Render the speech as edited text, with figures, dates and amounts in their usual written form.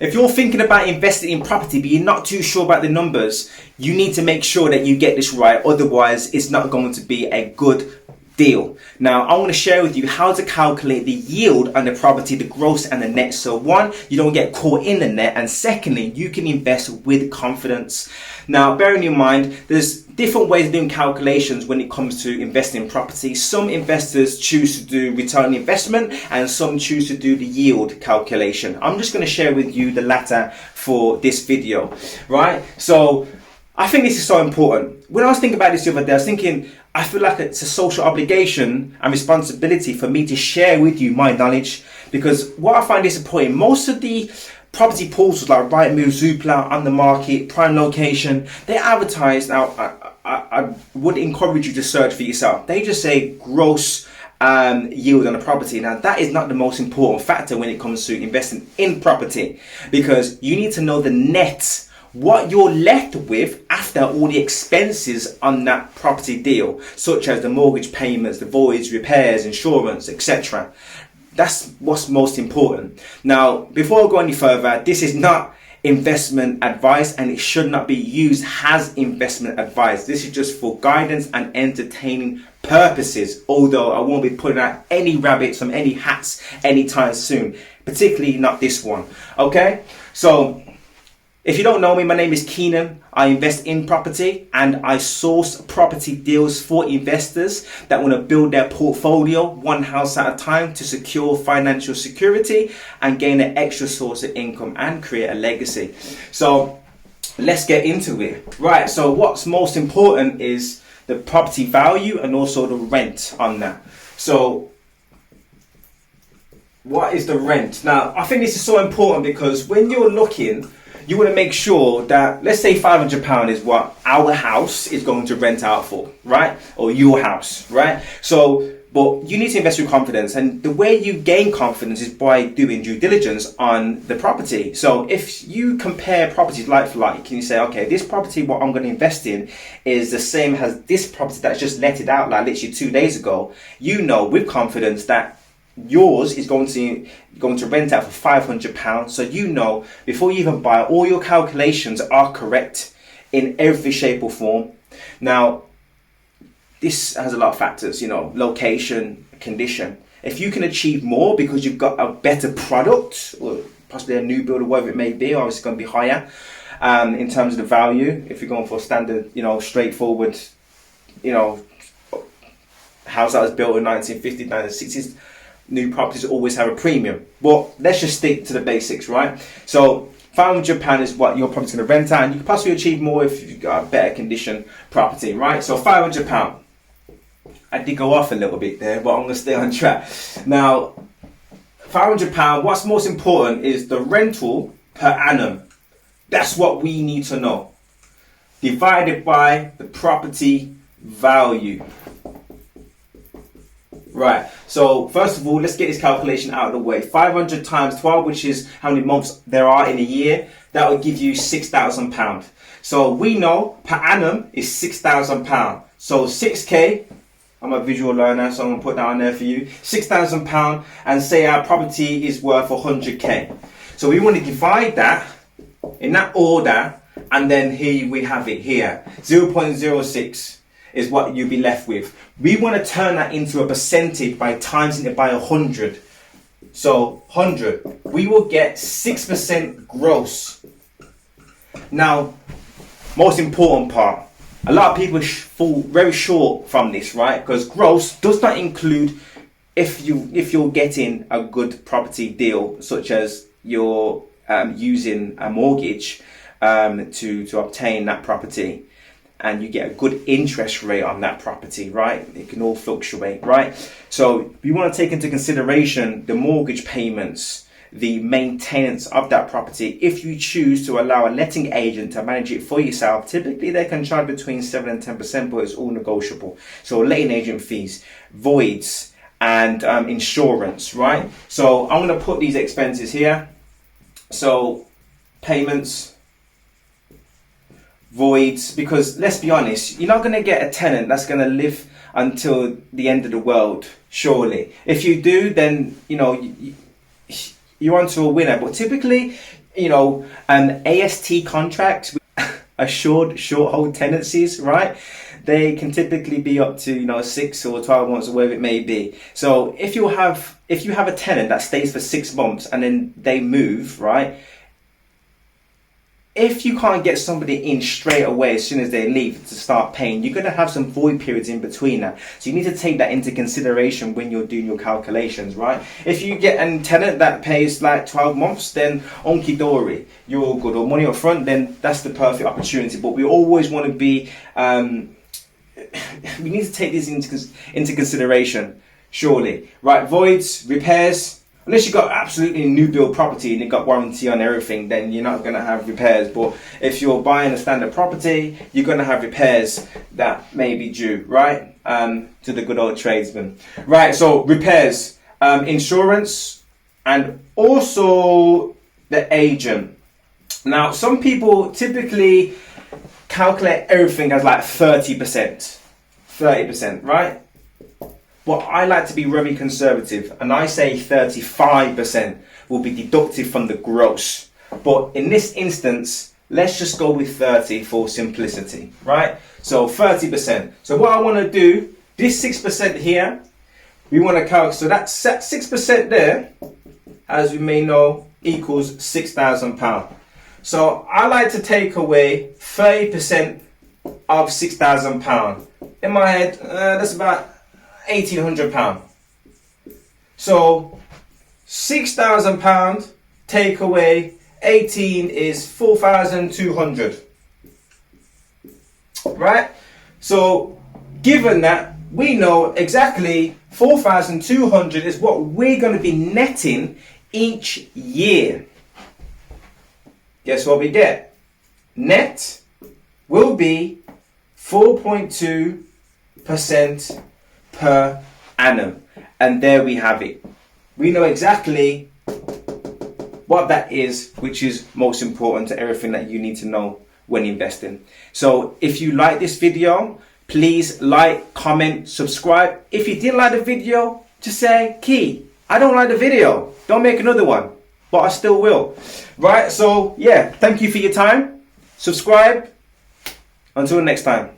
If you're thinking about investing in property but you're not too sure about the numbers, you need to make sure that you get this right. Otherwise, it's not going to be a good deal. Now, I want to share with you how to calculate the yield on the property, the gross and the net. So one, you don't get caught in the net, and secondly, you can invest with confidence. Now, bearing in mind, there's different ways of doing calculations when it comes to investing in property. Some investors choose to do return on investment and some choose to do the yield calculation. I'm just going to share with you the latter for this video, right? So I think this is so important. When I was thinking about this the other day, I was thinking, I feel like it's a social obligation and responsibility for me to share with you my knowledge, because what I find disappointing, most of the property portals like Rightmove, Zoopla, On the Market, Prime Location, they advertise. Now, I would encourage you to search for yourself. They just say gross yield on a property. Now, that is not the most important factor when it comes to investing in property, because you need to know the net, what you're left with after all the expenses on that property deal, such as the mortgage payments, the voids, repairs, insurance, etc. That's what's most important. Now, before I go any further, this is not investment advice and it should not be used as investment advice. This is just for guidance and entertaining purposes, although I won't be putting out any rabbits from any hats anytime soon, particularly not this one. Okay, so if you don't know me, my name is Keenan. I invest in property and I source property deals for investors that want to build their portfolio one house at a time to secure financial security and gain an extra source of income and create a legacy. So let's get into it. Right, so what's most important is the property value and also the rent on that. So what is the rent? Now, I think this is so important because when you're looking, you want to make sure that, let's say £500 is what our house is going to rent out for, right? Or your house, right? So, but you need to invest with confidence. And the way you gain confidence is by doing due diligence on the property. So if you compare properties like for like, can you say, okay, this property, what I'm going to invest in is the same as this property that's just let it out like literally 2 days ago. You know with confidence that yours is going to rent out for £500. So you know before you even buy, all your calculations are correct in every shape or form. Now, this has a lot of factors, you know, location, condition. If you can achieve more because you've got a better product or possibly a new build or whatever it may be, obviously going to be higher in terms of the value. If you're going for a standard, you know, straightforward, you know, house that was built in 1950s, 1960s, new properties always have a premium. But let's just stick to the basics, right? So £500 is what your property's going to rent out, and you can possibly achieve more if you've got a better condition property, right? So £500. I did go off a little bit there, but I'm going to stay on track. Now, £500, what's most important is the rental per annum. That's what we need to know. Divided by the property value. Right, so first of all, let's get this calculation out of the way. 500 times 12, which is how many months there are in a year, that will give you £6,000. So we know per annum is £6,000. So 6k, I'm a visual learner, so I'm going to put that on there for you. £6,000, and say our property is worth 100k. So we want to divide that in that order, and then here we have it here, 0.06. is what you'll be left with. We want to turn that into a percentage by timesing it by 100. So 100, we will get 6% gross. Now, most important part, a lot of people fall very short from this, right? Because gross does not include if you're getting a good property deal, such as you're using a mortgage to obtain that property, and you get a good interest rate on that property, right? It can all fluctuate, right? So we want to take into consideration the mortgage payments, the maintenance of that property. If you choose to allow a letting agent to manage it for yourself, typically they can charge between 7 and 10%, but it's all negotiable. So letting agent fees, voids, and insurance, right? So I'm going to put these expenses here. So payments, voids, because let's be honest, you're not going to get a tenant that's going to live until the end of the world, surely. If you do, then you know you're onto a winner. But typically, AST contracts, assured short hold tenancies, right? They can typically be up to 6 or 12 months or whatever it may be. So if you have a tenant that stays for 6 months and then they move, right? If you can't get somebody in straight away as soon as they leave to start paying, you're going to have some void periods in between that. So you need to take that into consideration when you're doing your calculations, right? If you get a tenant that pays like 12 months, then onky dory, you're all good. Or money up front, then that's the perfect opportunity. But we always want to be, we need to take this into consideration, surely. Right, voids, repairs. Unless you've got absolutely new build property and you've got warranty on everything, then you're not going to have repairs. But if you're buying a standard property, you're going to have repairs that may be due, right? To the good old tradesman. Right, so repairs, insurance, and also the agent. Now, some people typically calculate everything as like 30%, right? But I like to be very conservative, and I say 35% will be deducted from the gross. But in this instance, let's just go with 30 for simplicity, right? So 30%. So what I want to do, this 6% here, we want to calculate. So that 6% there, as we may know, equals £6,000. So I like to take away 30% of £6,000. In my head, that's about £1,800. So £6,000 take away 18 is 4,200. Right? So given that, we know exactly 4,200 is what we're going to be netting each year. Guess what we get? Net will be 4.2% per annum. And there we have it. We know exactly what that is, which is most important to everything that you need to know when investing. So if you like this video, please like, comment, subscribe. If you didn't like the video, just say, Key, I don't like the video. Don't make another one. But I still will. Right? So yeah, thank you for your time. Subscribe. Until next time.